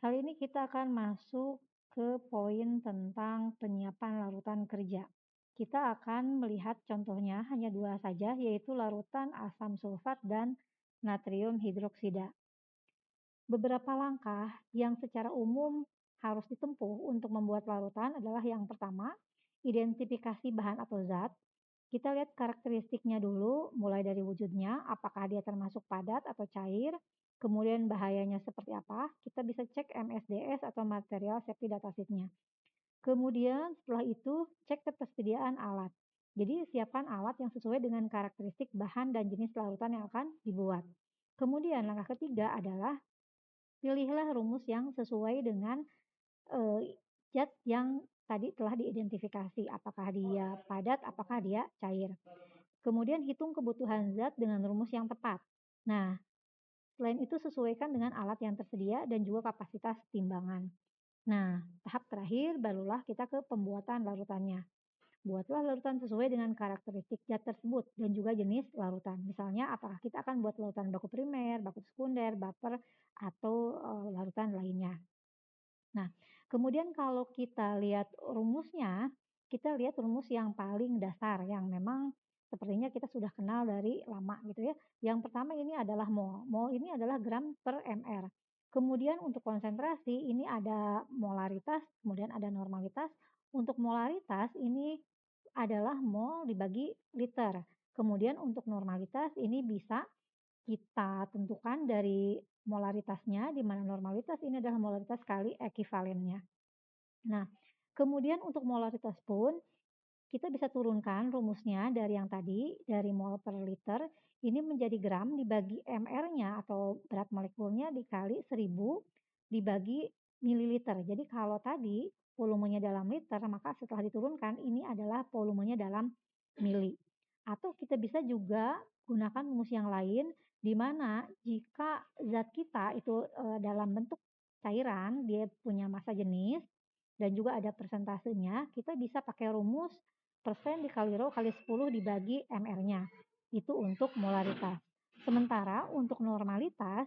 Kali ini kita akan masuk ke poin tentang penyiapan larutan kerja. Kita akan melihat contohnya hanya dua saja, yaitu larutan asam sulfat dan natrium hidroksida. Beberapa langkah yang secara umum harus ditempuh untuk membuat larutan adalah yang pertama, identifikasi bahan atau zat. Kita lihat karakteristiknya dulu, mulai dari wujudnya, apakah dia termasuk padat atau cair, kemudian bahayanya seperti apa. Kita bisa cek MSDS atau material safety data sheet-nya. Kemudian setelah itu cek ketersediaan alat. Jadi siapkan alat yang sesuai dengan karakteristik bahan dan jenis larutan yang akan dibuat. Kemudian langkah ketiga adalah pilihlah rumus yang sesuai dengan zat yang tadi telah diidentifikasi, apakah dia padat, apakah dia cair. Kemudian hitung kebutuhan zat dengan rumus yang tepat. Nah, selain itu sesuaikan dengan alat yang tersedia dan juga kapasitas timbangan. Nah, tahap terakhir barulah kita ke pembuatan larutannya. Buatlah larutan sesuai dengan karakteristik zat tersebut dan juga jenis larutan. Misalnya apakah kita akan buat larutan baku primer, baku sekunder, baper, atau larutan lainnya. Nah, kemudian kalau kita lihat rumusnya, kita lihat rumus yang paling dasar yang memang sepertinya kita sudah kenal dari lama gitu ya. Yang pertama ini adalah mol. Mol ini adalah gram per mr. Kemudian untuk konsentrasi ini ada molaritas, kemudian ada normalitas. Untuk molaritas ini adalah mol dibagi liter. Kemudian untuk normalitas ini bisa kita tentukan dari molaritasnya, di mana normalitas ini adalah molaritas kali ekuivalennya. Nah, kemudian untuk molaritas pun kita bisa turunkan rumusnya dari yang tadi, dari mol per liter, ini menjadi gram dibagi mr-nya atau berat molekulnya dikali 1000 dibagi mililiter. Jadi kalau tadi volumenya dalam liter, maka setelah diturunkan ini adalah volumenya dalam mili. Atau kita bisa juga gunakan rumus yang lain, di mana jika zat kita itu dalam bentuk cairan, dia punya massa jenis, dan juga ada persentasenya, kita bisa pakai rumus persen dikali rho kali 10 dibagi mr-nya. Itu untuk molaritas. Sementara untuk normalitas,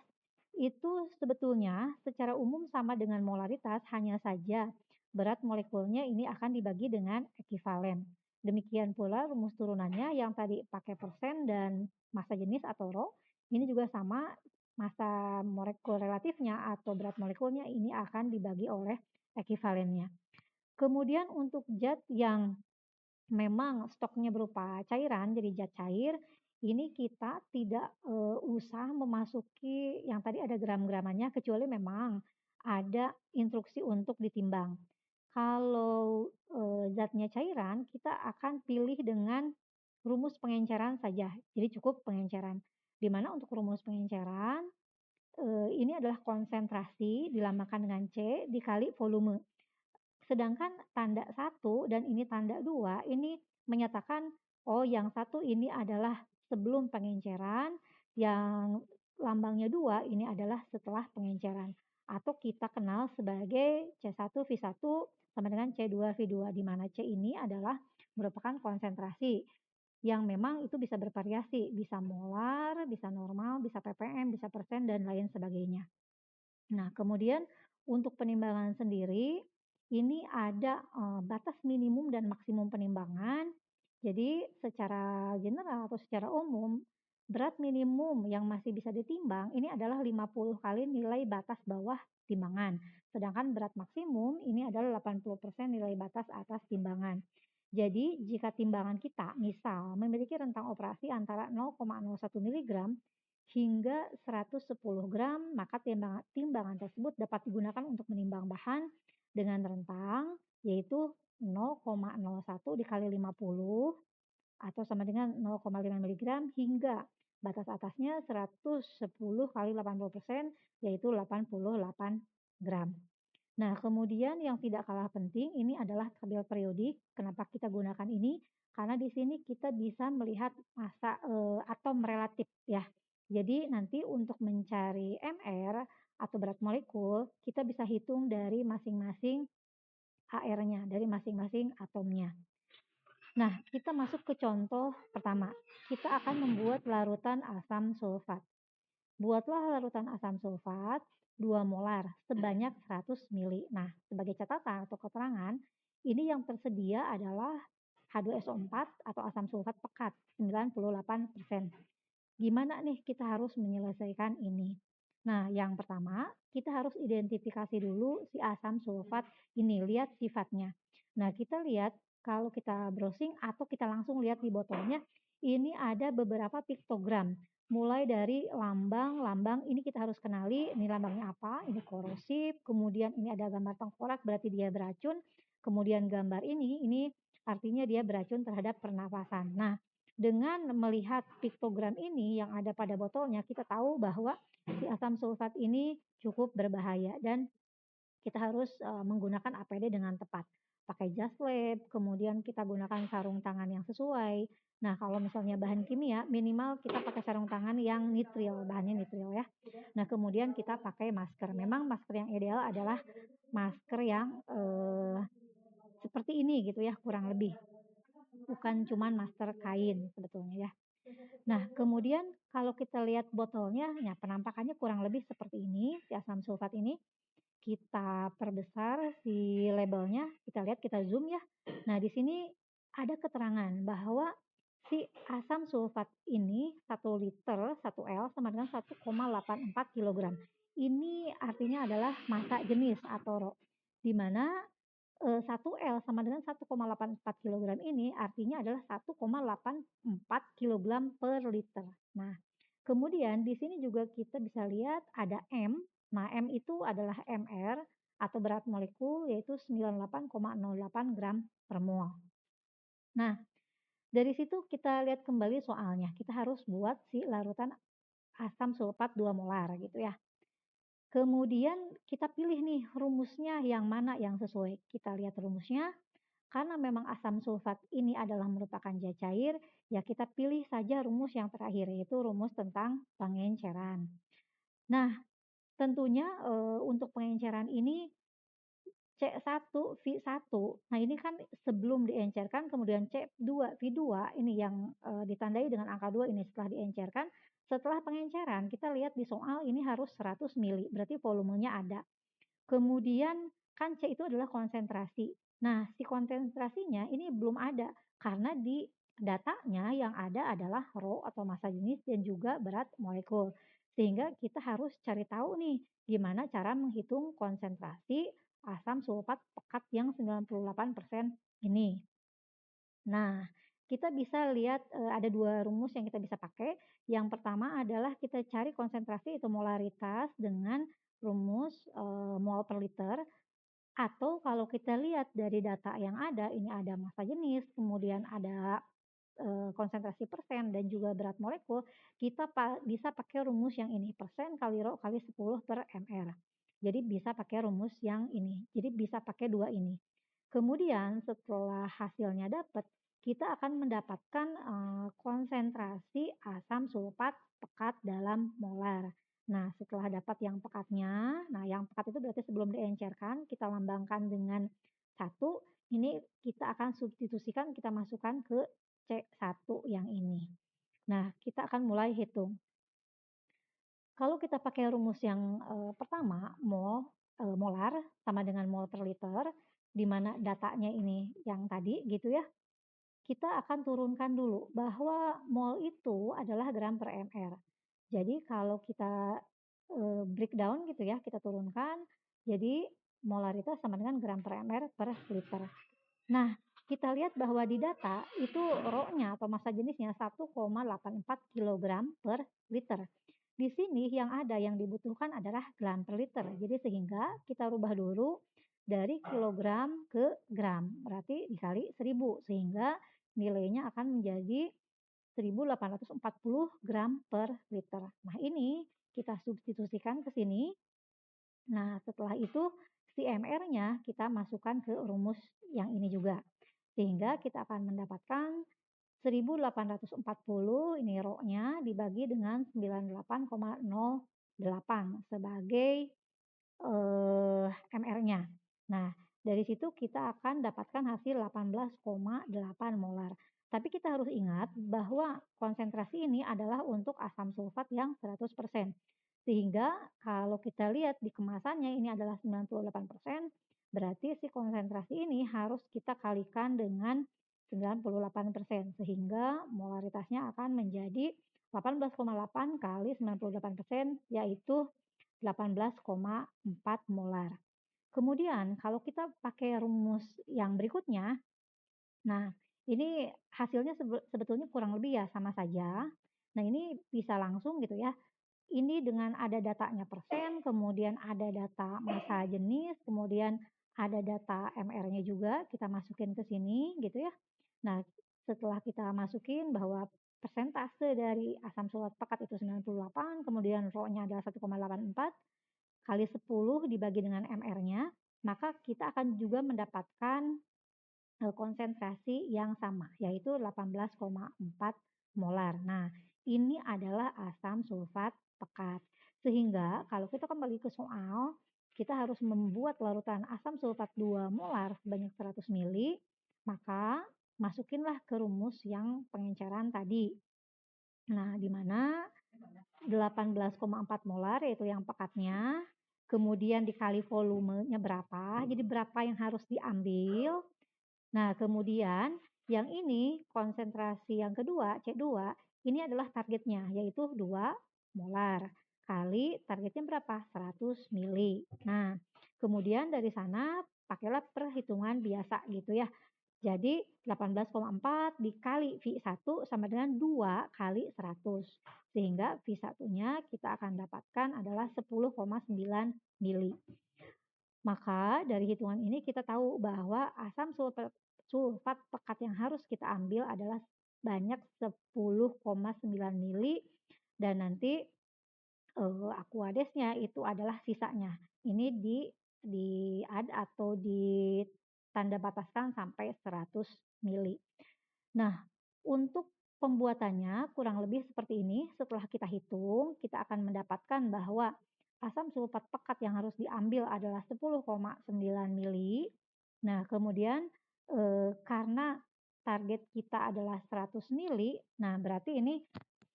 itu sebetulnya secara umum sama dengan molaritas, hanya saja berat molekulnya ini akan dibagi dengan ekuivalen. Demikian pula rumus turunannya yang tadi pakai persen dan massa jenis atau rho, ini juga sama, massa molekul relatifnya atau berat molekulnya ini akan dibagi oleh ekuivalennya. Kemudian untuk zat yang memang stoknya berupa cairan, jadi zat cair, ini kita tidak usah memasuki yang tadi ada gram-gramannya kecuali memang ada instruksi untuk ditimbang. Kalau zatnya cairan, kita akan pilih dengan rumus pengenceran saja. Jadi cukup pengenceran. Di mana untuk rumus pengenceran ini adalah konsentrasi dilambangkan dengan C dikali volume. Sedangkan tanda 1 dan ini tanda 2 ini menyatakan, oh yang satu ini adalah sebelum pengenceran, yang lambangnya 2 ini adalah setelah pengenceran. Atau kita kenal sebagai C1V1 sama dengan C2V2, di mana C ini adalah merupakan konsentrasi yang memang itu bisa bervariasi, bisa molar, bisa normal, bisa ppm, bisa persen, dan lain sebagainya. Nah, kemudian untuk penimbangan sendiri, ini ada batas minimum dan maksimum penimbangan. Jadi secara general atau secara umum, berat minimum yang masih bisa ditimbang ini adalah 50 kali nilai batas bawah timbangan. Sedangkan berat maksimum ini adalah 80% nilai batas atas timbangan. Jadi jika timbangan kita misal memiliki rentang operasi antara 0,01 mg hingga 110 gram, maka timbangan tersebut dapat digunakan untuk menimbang bahan dengan rentang yaitu 0,01 dikali 50 atau sama dengan 0,5 mg hingga batas atasnya 110 kali 80% yaitu 88 gram. Nah, kemudian yang tidak kalah penting ini adalah tabel periodik. Kenapa kita gunakan ini? Karena di sini kita bisa melihat massa atom relatif ya. Jadi nanti untuk mencari MR atau berat molekul, kita bisa hitung dari masing-masing HR-nya, dari masing-masing atomnya. Nah, kita masuk ke contoh pertama. Kita akan membuat larutan asam sulfat. Buatlah larutan asam sulfat 2 molar sebanyak 100 mili. Nah, sebagai catatan atau keterangan, ini yang tersedia adalah H2SO4 atau asam sulfat pekat 98%. Gimana nih kita harus menyelesaikan ini? Nah, yang pertama, kita harus identifikasi dulu si asam sulfat ini, lihat sifatnya. Nah, kita lihat kalau kita browsing atau kita langsung lihat di botolnya, ini ada beberapa piktogram. Mulai dari lambang-lambang ini kita harus kenali ini lambangnya apa, ini korosif, kemudian ini ada gambar tengkorak berarti dia beracun, kemudian gambar ini artinya dia beracun terhadap pernafasan. Nah, dengan melihat piktogram ini yang ada pada botolnya, kita tahu bahwa si asam sulfat ini cukup berbahaya dan kita harus menggunakan APD dengan tepat. Pakai jas lab, kemudian kita gunakan sarung tangan yang sesuai. Nah, kalau misalnya bahan kimia, minimal kita pakai sarung tangan yang nitril, bahannya nitril ya. Nah, kemudian kita pakai masker. Memang masker yang ideal adalah masker yang seperti ini gitu ya, kurang lebih. Bukan cuman masker kain sebetulnya ya. Nah, kemudian kalau kita lihat botolnya, ya penampakannya kurang lebih seperti ini, si asam sulfat ini. Kita perbesar si labelnya, kita lihat, kita zoom ya. Nah, di sini ada keterangan bahwa si asam sulfat ini 1 liter 1L sama dengan 1,84 kilogram. Ini artinya adalah massa jenis atau RO, di mana 1L sama dengan 1,84 kilogram ini artinya adalah 1,84 kilogram per liter. Nah, kemudian di sini juga kita bisa lihat ada M. Nah, M itu adalah mR atau berat molekul yaitu 98,08 gram per mol. Nah, dari situ kita lihat kembali soalnya. Kita harus buat si larutan asam sulfat 2 molar gitu ya. Kemudian kita pilih nih rumusnya yang mana yang sesuai. Kita lihat rumusnya. Karena memang asam sulfat ini adalah merupakan zat cair, ya kita pilih saja rumus yang terakhir, yaitu rumus tentang pengenceran. Nah, tentunya untuk pengenceran ini C1V1. Nah, ini kan sebelum diencerkan, kemudian C2 V2 ini yang ditandai dengan angka 2 ini setelah diencerkan. Setelah pengenceran, kita lihat di soal ini harus 100 mili, berarti volumenya ada. Kemudian kan C itu adalah konsentrasi. Nah, si konsentrasinya ini belum ada karena di datanya yang ada adalah rho atau massa jenis dan juga berat molekul. Sehingga kita harus cari tahu nih gimana cara menghitung konsentrasi asam sulfat pekat yang 98% ini. Nah, kita bisa lihat ada 2 rumus yang kita bisa pakai. Yang pertama adalah kita cari konsentrasi atau molaritas dengan rumus mol per liter, atau kalau kita lihat dari data yang ada, ini ada massa jenis, kemudian ada konsentrasi persen dan juga berat molekul, kita bisa pakai rumus yang ini, persen kali rho kali 10 per mR. Jadi bisa pakai rumus yang ini. Jadi bisa pakai 2 ini. Kemudian setelah hasilnya dapat, kita akan mendapatkan konsentrasi asam sulfat pekat dalam molar. Nah, setelah dapat yang pekatnya, nah yang pekat itu berarti sebelum diencerkan, kita lambangkan dengan 1, ini kita akan substitusikan, kita masukkan ke C1 yang ini. Nah, kita akan mulai hitung. Kalau kita pakai rumus yang pertama, molar sama dengan mol per liter, di mana datanya ini yang tadi gitu ya, kita akan turunkan dulu bahwa mol itu adalah gram per mR. Jadi kalau kita breakdown gitu ya, kita turunkan, jadi molaritas sama dengan gram per mR per liter. Nah, kita lihat bahwa di data itu rho-nya atau massa jenisnya 1,84 kilogram per liter. Di sini yang ada yang dibutuhkan adalah gram per liter. Jadi sehingga kita rubah dulu dari kilogram ke gram. Berarti dikali 1000 sehingga nilainya akan menjadi 1840 gram per liter. Nah, ini kita substitusikan ke sini. Nah, setelah itu si MR-nya kita masukkan ke rumus yang ini juga. Sehingga kita akan mendapatkan 1840 ini rho-nya dibagi dengan 98,08 sebagai MR-nya. Nah, dari situ kita akan dapatkan hasil 18,8 molar. Tapi kita harus ingat bahwa konsentrasi ini adalah untuk asam sulfat yang 100%. Sehingga kalau kita lihat di kemasannya ini adalah 98%, berarti si konsentrasi ini harus kita kalikan dengan 98%, sehingga molaritasnya akan menjadi 18,8 kali 98%, yaitu 18,4 molar. Kemudian kalau kita pakai rumus yang berikutnya, nah, ini hasilnya sebetulnya kurang lebih ya sama saja. Nah, ini bisa langsung gitu ya. Ini dengan ada datanya persen, kemudian ada data massa jenis, kemudian ada data MR-nya juga kita masukin ke sini gitu ya. Nah, setelah kita masukin bahwa persentase dari asam sulfat pekat itu 98, kemudian Rho-nya adalah 1,84 kali 10 dibagi dengan MR-nya, maka kita akan juga mendapatkan konsentrasi yang sama, yaitu 18,4 molar. Nah, ini adalah asam sulfat pekat. Sehingga kalau kita kembali ke soal, kita harus membuat larutan asam sulfat 2 molar sebanyak 100 mili, maka masukinlah ke rumus yang pengenceran tadi. Nah, di mana 18,4 molar yaitu yang pekatnya, kemudian dikali volumenya berapa, jadi berapa yang harus diambil. Nah, kemudian yang ini konsentrasi yang kedua, C2, ini adalah targetnya, yaitu 2 molar kali targetnya berapa? 100 mili. Nah, kemudian dari sana pakailah perhitungan biasa gitu ya. Jadi 18,4 dikali V1 sama dengan 2 kali 100. Sehingga V1-nya kita akan dapatkan adalah 10,9 mili. Maka dari hitungan ini kita tahu bahwa asam sulfat pekat yang harus kita ambil adalah banyak 10,9 mili dan nanti aquadesnya itu adalah sisanya. Ini di add atau ditanda bataskan sampai 100 mili. Nah, untuk pembuatannya kurang lebih seperti ini. Setelah kita hitung, kita akan mendapatkan bahwa asam sulfat pekat yang harus diambil adalah 10,9 mili. Nah, kemudian karena target kita adalah 100 mili, nah berarti ini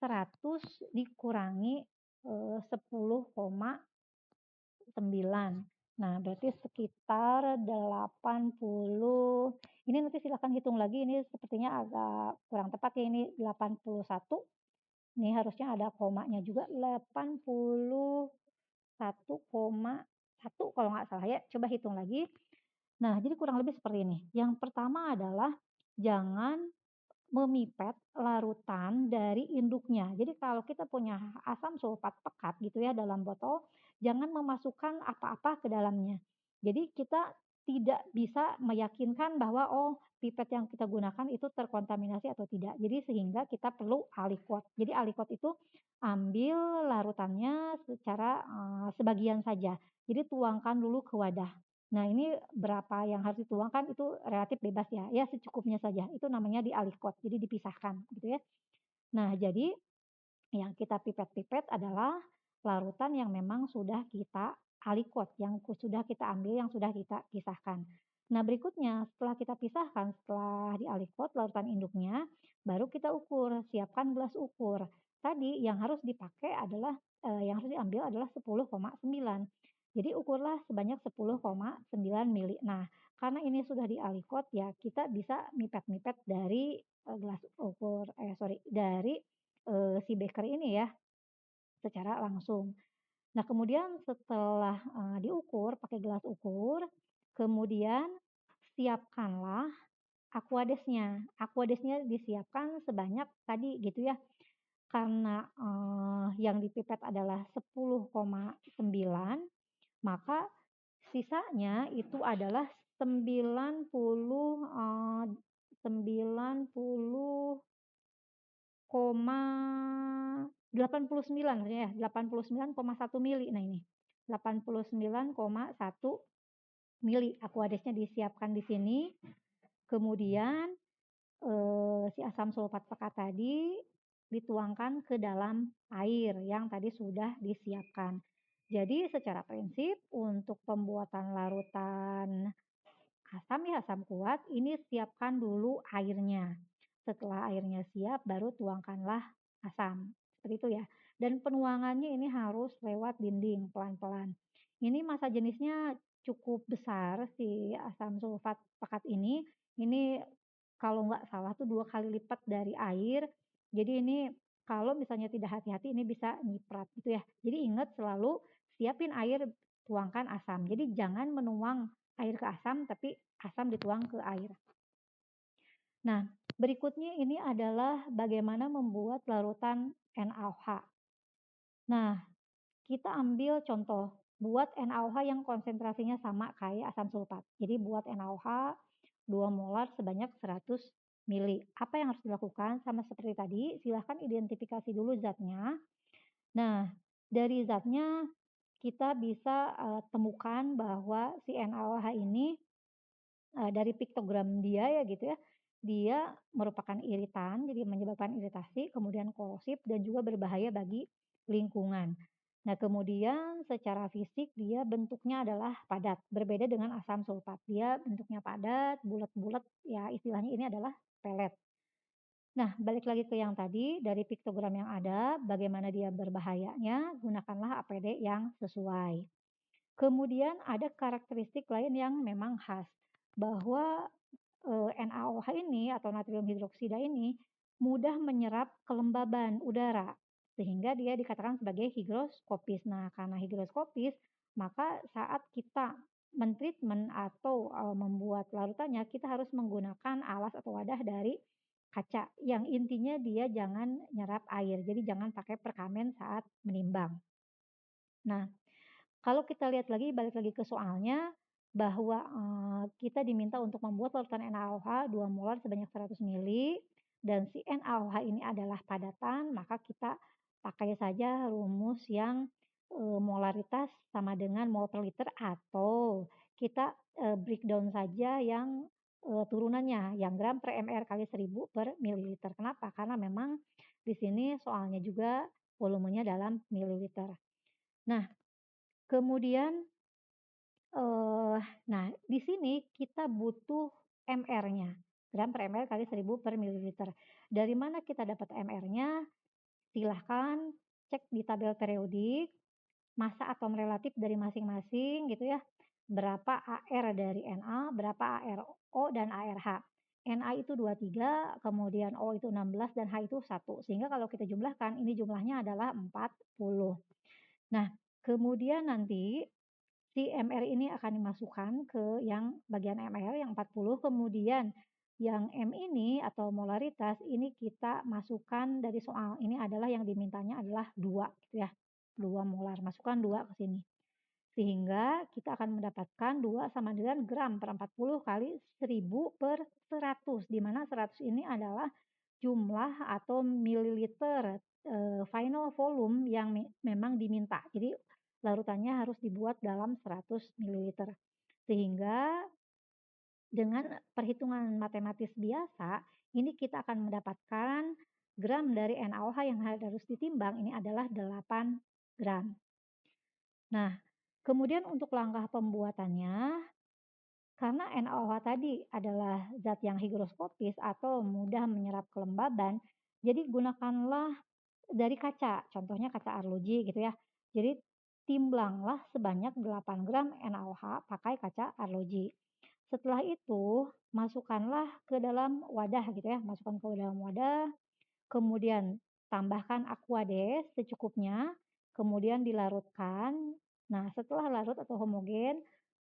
100 dikurangi 10,9. Nah, berarti sekitar 80. Ini nanti silakan hitung lagi, ini sepertinya agak kurang tepat ya, ini 81. Ini harusnya ada komanya juga, 81,1 kalau nggak salah ya, coba hitung lagi. Nah, jadi kurang lebih seperti ini. Yang pertama adalah jangan memipet larutan dari induknya. Jadi kalau kita punya asam sulfat pekat gitu ya dalam botol, jangan memasukkan apa-apa ke dalamnya. Jadi kita tidak bisa meyakinkan bahwa oh pipet yang kita gunakan itu terkontaminasi atau tidak. Jadi sehingga kita perlu alikot. Jadi alikot itu ambil larutannya secara sebagian saja. Jadi tuangkan dulu ke wadah. Nah, ini berapa yang harus dituangkan itu relatif bebas ya, ya secukupnya saja. Itu namanya di-alikot, jadi dipisahkan gitu ya. Nah, jadi yang kita pipet-pipet adalah larutan yang memang sudah kita alikot, yang sudah kita ambil, yang sudah kita pisahkan. Nah, berikutnya setelah kita pisahkan, setelah dialikot larutan induknya, baru kita ukur, siapkan gelas ukur. Tadi yang harus dipakai adalah yang harus diambil adalah 10,9. Jadi ukurlah sebanyak 10,9 mili. Nah, karena ini sudah dialikot ya kita bisa mipet-mipet dari gelas ukur sorry dari si baker ini ya, secara langsung. Nah, kemudian setelah, diukur pakai gelas ukur, kemudian siapkanlah aquadesnya. Aquadesnya disiapkan sebanyak tadi gitu ya, karena, yang dipipet adalah 10,9, maka sisanya itu adalah 90,89 maksudnya ya, 89,1 mili. Nah ini, 89,1 mili aquadesnya disiapkan di sini. Kemudian si asam sulfat pekat tadi dituangkan ke dalam air yang tadi sudah disiapkan. Jadi secara prinsip untuk pembuatan larutan asam ya, asam kuat, ini siapkan dulu airnya. Setelah airnya siap, baru tuangkanlah asam. Seperti itu ya. Dan penuangannya ini harus lewat dinding pelan-pelan. Ini massa jenisnya cukup besar si asam sulfat pekat ini. Ini kalau nggak salah tuh 2 kali lipat dari air. Jadi ini kalau misalnya tidak hati-hati ini bisa nyiprat gitu ya. Jadi ingat selalu siapin air, tuangkan asam. Jadi jangan menuang air ke asam, tapi asam dituang ke air. Nah, berikutnya ini adalah bagaimana membuat larutan NaOH. Nah, kita ambil contoh, buat NaOH yang konsentrasinya sama kayak asam sulfat. Jadi buat NaOH 2 molar sebanyak 100 mili. Apa yang harus dilakukan? Sama seperti tadi, silahkan identifikasi dulu zatnya. Nah, dari zatnya kita bisa temukan bahwa si NaOH ini dari piktogram dia ya gitu ya, dia merupakan iritan, jadi menyebabkan iritasi, kemudian korosif dan juga berbahaya bagi lingkungan. Nah, kemudian secara fisik dia bentuknya adalah padat, berbeda dengan asam sulfat. Dia bentuknya padat, bulat-bulat, ya istilahnya ini adalah pelet. Nah, balik lagi ke yang tadi, dari piktogram yang ada, bagaimana dia berbahayanya, gunakanlah APD yang sesuai. Kemudian ada karakteristik lain yang memang khas, bahwa NaOH ini atau natrium hidroksida ini mudah menyerap kelembaban udara, sehingga dia dikatakan sebagai higroskopis. Nah, karena higroskopis, maka saat kita mentreatment atau membuat larutannya, kita harus menggunakan alas atau wadah dari kaca, yang intinya dia jangan nyerap air, jadi jangan pakai perkamen saat menimbang. Nah, kalau kita lihat lagi, balik lagi ke soalnya, bahwa, kita diminta untuk membuat larutan NaOH 2 molar sebanyak 100 mili, dan si NaOH ini adalah padatan, maka kita pakai saja rumus yang, molaritas sama dengan mol per liter, atau kita, breakdown saja yang, turunannya, yang gram per ml kali 1000 per mililiter. Kenapa? Karena memang di sini soalnya juga volumenya dalam mililiter. Nah, kemudian Eee, nah di sini kita butuh MR-nya, gram per ml kali 1000 per mililiter. Dari mana kita dapat MR-nya? Silahkan cek di tabel periodik, massa atom relatif dari masing-masing gitu ya, berapa AR dari Na, berapa ARO dan ARH. Na itu 23, kemudian O itu 16 dan H itu 1, sehingga kalau kita jumlahkan ini jumlahnya adalah 40. Nah, kemudian nanti si MR ini akan dimasukkan ke yang bagian MR yang 40, kemudian yang M ini atau molaritas ini kita masukkan dari soal. Ini adalah yang dimintanya adalah 2 gitu ya, 2 molar, masukkan 2 ke sini. Sehingga kita akan mendapatkan 2 sama dengan gram per 40 kali 1000 per 100, di mana 100 ini adalah jumlah atau mililiter, final volume yang memang diminta. Jadi larutannya harus dibuat dalam 100 mililiter. Sehingga dengan perhitungan matematis biasa, ini kita akan mendapatkan gram dari NaOH yang harus ditimbang ini adalah 8 gram. Nah, kemudian untuk langkah pembuatannya, karena NaOH tadi adalah zat yang higroskopis atau mudah menyerap kelembaban, jadi gunakanlah dari kaca, contohnya kaca arloji gitu ya. Jadi timblanglah sebanyak 8 gram NaOH pakai kaca arloji. Setelah itu masukkanlah ke dalam wadah gitu ya, masukkan ke dalam wadah, kemudian tambahkan Aquades secukupnya, kemudian dilarutkan. Nah, setelah larut atau homogen,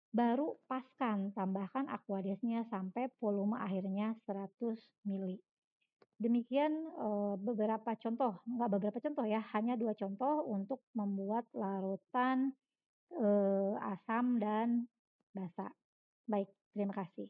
baru paskan, tambahkan Aquadesnya sampai volume akhirnya 100 mili. Demikian, beberapa contoh, enggak beberapa contoh ya, hanya 2 contoh untuk membuat larutan, asam dan basa. Baik, terima kasih.